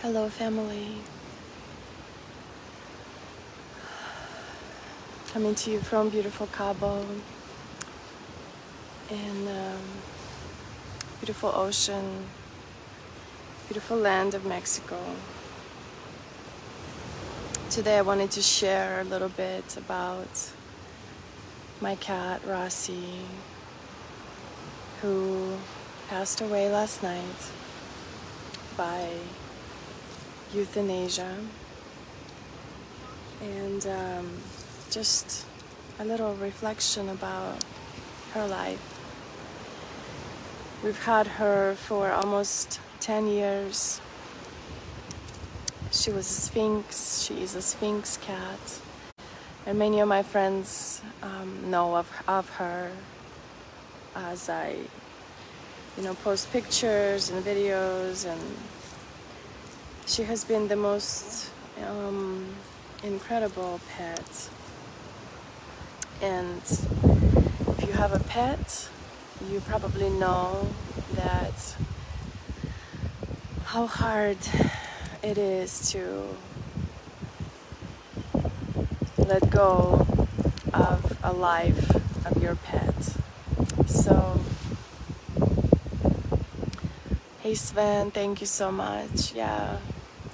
Hello, family. Coming to you from beautiful Cabo in beautiful ocean, beautiful land of Mexico. Today I wanted to share a little bit about my cat, Rossi, who passed away last night by euthanasia. And just a little reflection about her life. We've had her for almost 10 years. She was a sphinx. She is a sphinx cat. And many of my friends know of her as I, post pictures and videos. And she has been the most incredible pet. And if you have a pet, you probably know that how hard it is to let go of a life of your pet. So, hey Sven, thank you so much. Yeah,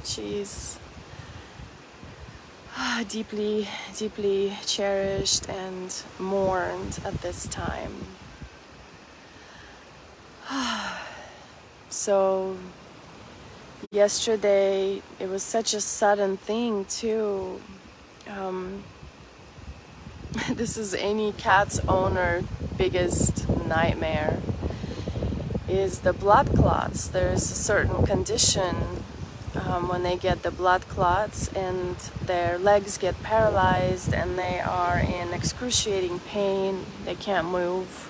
she's deeply, deeply cherished and mourned at this time. So, yesterday, it was such a sudden thing too. This is any cat's owner biggest nightmare, is the blood clots. There's a certain condition when they get the blood clots and their legs get paralyzed and they are in excruciating pain. They can't move.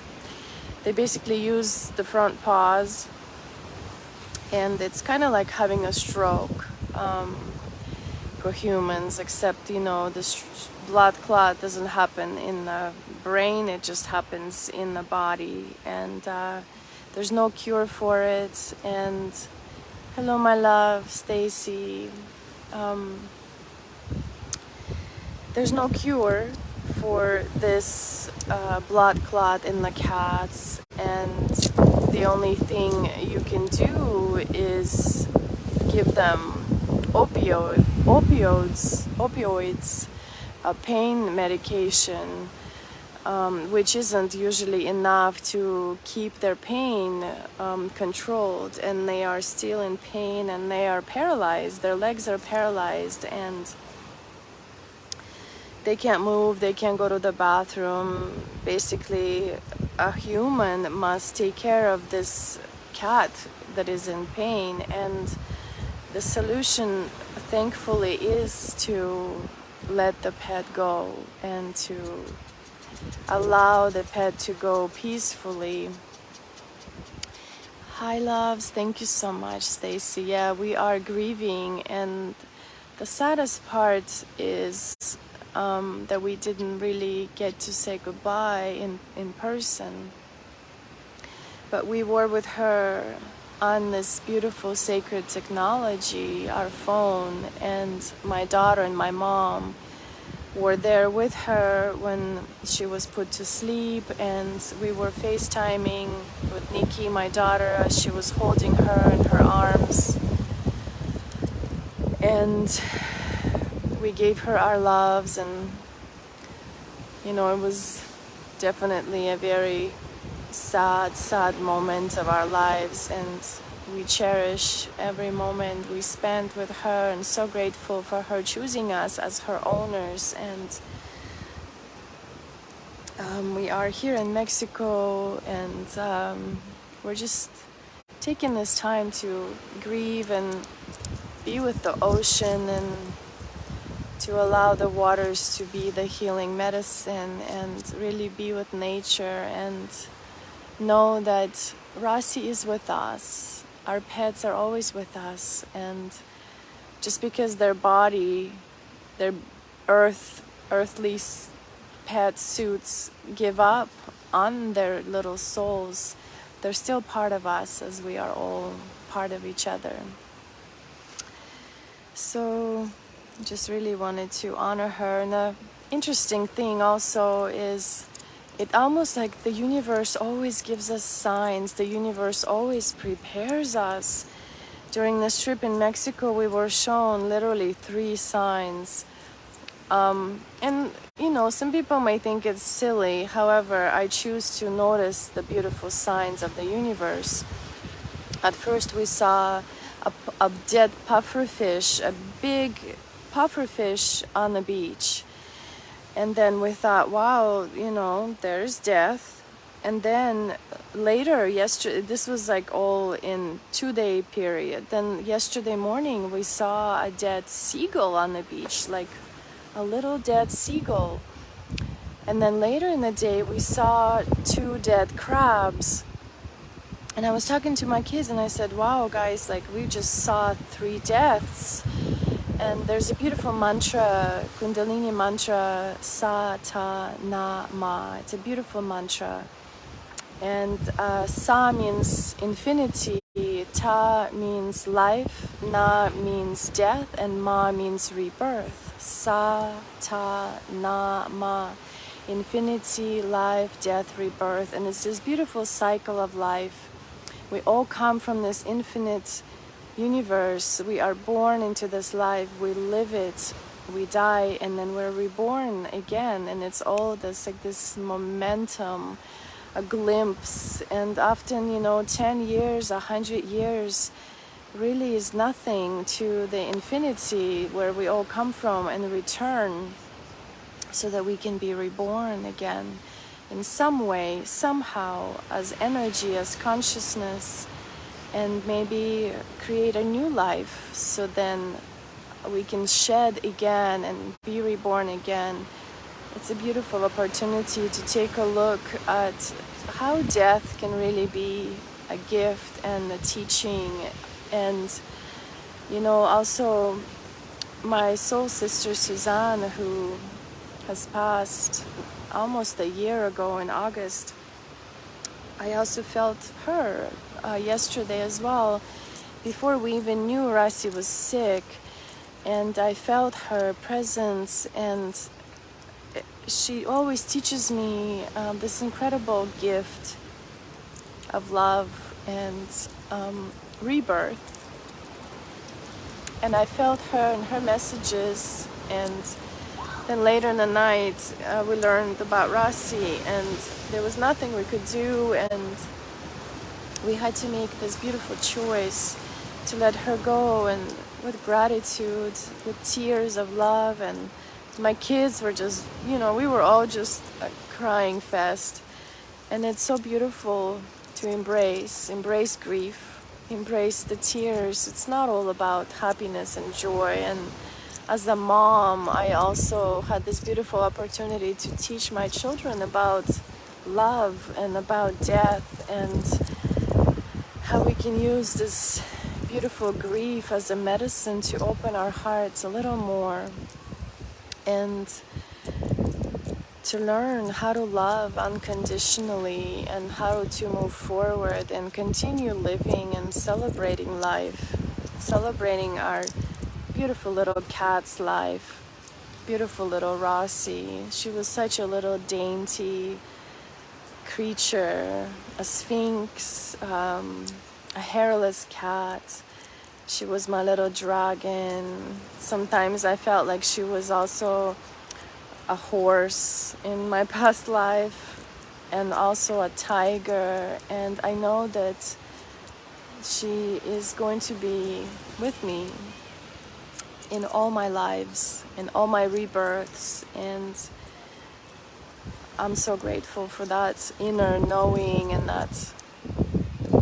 They basically use the front paws, and it's kind of like having a stroke for humans, except the blood clot doesn't happen in the brain, it just happens in the body, and there's no cure for it. And hello my love Stacy, there's no cure for this blood clot in the cats, and the only thing you can do is give them opioids, pain medication, which isn't usually enough to keep their pain controlled, and they are still in pain and they are paralyzed. Their legs are paralyzed and they can't move, they can't go to the bathroom. Basically, a human must take care of this cat that is in pain, and the solution, thankfully, is to let the pet go and to allow the pet to go peacefully. Hi loves, thank you so much Stacy. Yeah, we are grieving, and the saddest part is that we didn't really get to say goodbye in person, but we were with her on this beautiful sacred technology, our phone, and my daughter and my mom were there with her when she was put to sleep, and we were FaceTiming with Nikki, my daughter, as she was holding her in her arms, and we gave her our loves. And it was definitely a very sad moment of our lives, and we cherish every moment we spent with her, and so grateful for her choosing us as her owners. And we are here in Mexico, and we're just taking this time to grieve and be with the ocean, and to allow the waters to be the healing medicine, and really be with nature, and know that Rossi is with us. Our pets are always with us, and just because their body, their earthly pet suits give up on their little souls, they're still part of us, as we are all part of each other. So just really wanted to honor her. And the interesting thing also is, it almost like the universe always gives us signs. The universe always prepares us. During this trip in Mexico, we were shown literally 3 signs. And you know, some people may think it's silly. However, I choose to notice the beautiful signs of the universe. At first we saw a dead pufferfish, a big pufferfish on the beach. And then we thought, wow, you know, there's death. And then later, yesterday, this was like all in 2-day period. Then yesterday morning, we saw a dead seagull on the beach, like a little dead seagull. And then later in the day, we saw 2 dead crabs. And I was talking to my kids and I said, wow, guys, like we just saw 3 deaths. And there's a beautiful mantra, Kundalini mantra, Sa Ta Na Ma. It's a beautiful mantra. And Sa means infinity, Ta means life, Na means death, and Ma means rebirth. Sa Ta Na Ma. Infinity, life, death, rebirth. And it's this beautiful cycle of life. We all come from this infinite universe. We are born into this life, we live it, we die, and then we're reborn again. And it's all this, like this momentum, a glimpse. And often, you know, 10 years, 100 years really is nothing to the infinity where we all come from, and return so that we can be reborn again in some way, somehow, as energy, as consciousness, and maybe create a new life, so then we can shed again and be reborn again. It's a beautiful opportunity to take a look at how death can really be a gift and a teaching. And you know, also my soul sister Suzanne, who has passed almost a year ago in August, I also felt her yesterday as well. Before we even knew Rossi was sick, and I felt her presence. And she always teaches me this incredible gift of love and rebirth. And I felt her and her messages. And then later in the night, we learned about Rossi, and there was nothing we could do, and we had to make this beautiful choice to let her go, and with gratitude, with tears of love. And my kids were just, you know, we were all just a crying fest. And it's so beautiful to embrace grief, embrace the tears. It's not all about happiness and joy. And as a mom, I also had this beautiful opportunity to teach my children about love and about death, and how we can use this beautiful grief as a medicine to open our hearts a little more, and to learn how to love unconditionally, and how to move forward and continue living and celebrating life, celebrating our beautiful little cat's life, beautiful little Rossi. She was such a little dainty creature, a sphinx, a hairless cat. She was my little dragon. Sometimes I felt like she was also a horse in my past life, and also a tiger. And I know that she is going to be with me in all my lives, in all my rebirths. And I'm so grateful for that inner knowing, and that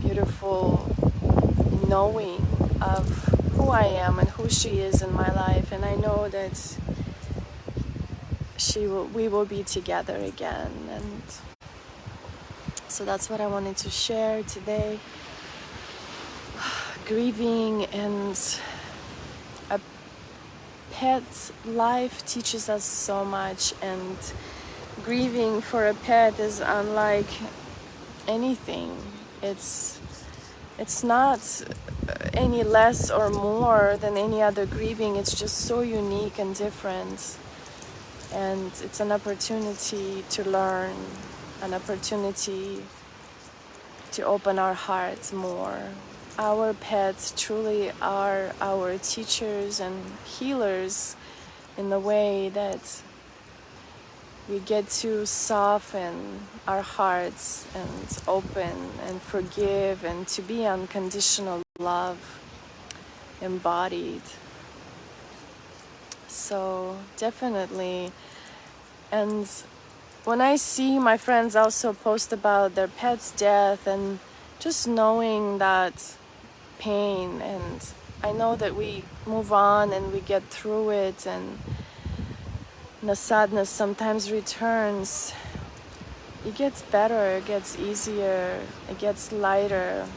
beautiful knowing of who I am and who she is in my life. And I know that we will be together again. And so that's what I wanted to share today. Grieving and a pet's life teaches us so much, and grieving for a pet is unlike anything It's not any less or more than any other grieving. It's just so unique and different. And it's an opportunity to learn, an opportunity to open our hearts more. Our pets truly are our teachers and healers in the way that we get to soften our hearts and open and forgive and to be unconditional love embodied. So definitely. And when I see my friends also post about their pet's death and just knowing that pain, and I know that we move on and we get through it, and the sadness sometimes returns. It gets better, it gets easier, it gets lighter,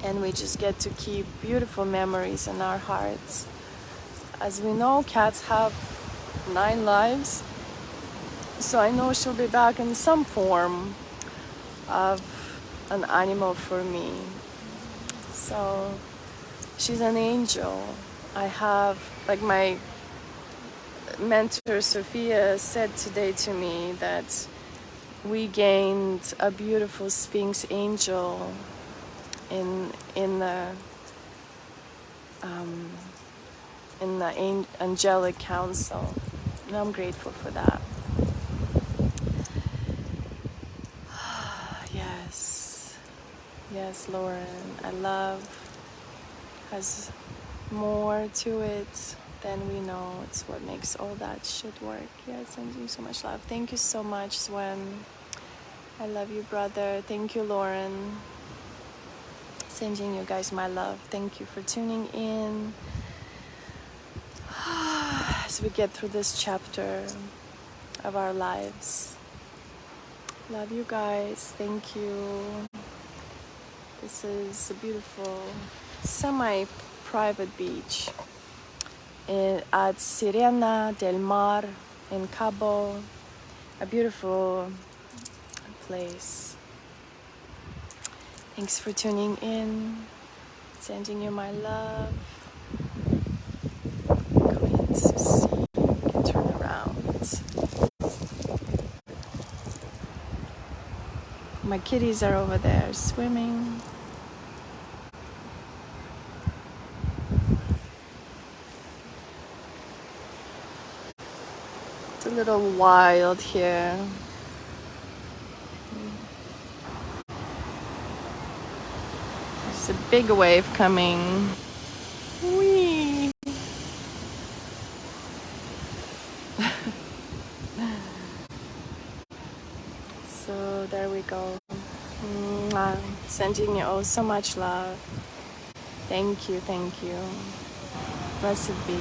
and we just get to keep beautiful memories in our hearts. As we know, cats have 9 lives, so I know she'll be back in some form of an animal for me. So she's an angel. I have, like my mentor Sophia said today to me, that we gained a beautiful sphinx angel in the angelic council, and I'm grateful for that. Yes, Lauren, I love has more to it than we know. It's what makes all that shit work. Yeah, sending you so much love. Thank you so much, Sven. I love you, brother. Thank you, Lauren. Sending you guys my love. Thank you for tuning in as we get through this chapter of our lives. Love you guys. Thank you. This is a beautiful semi-private beach at Sirena del Mar in Cabo. A beautiful place. Thanks for tuning in. Sending you my love. Going to see. You can turn around. My kitties are over there swimming. It's a little wild here. There's a big wave coming. Whee! So there we go. Sending you all so much love. Thank you, thank you. Blessed be.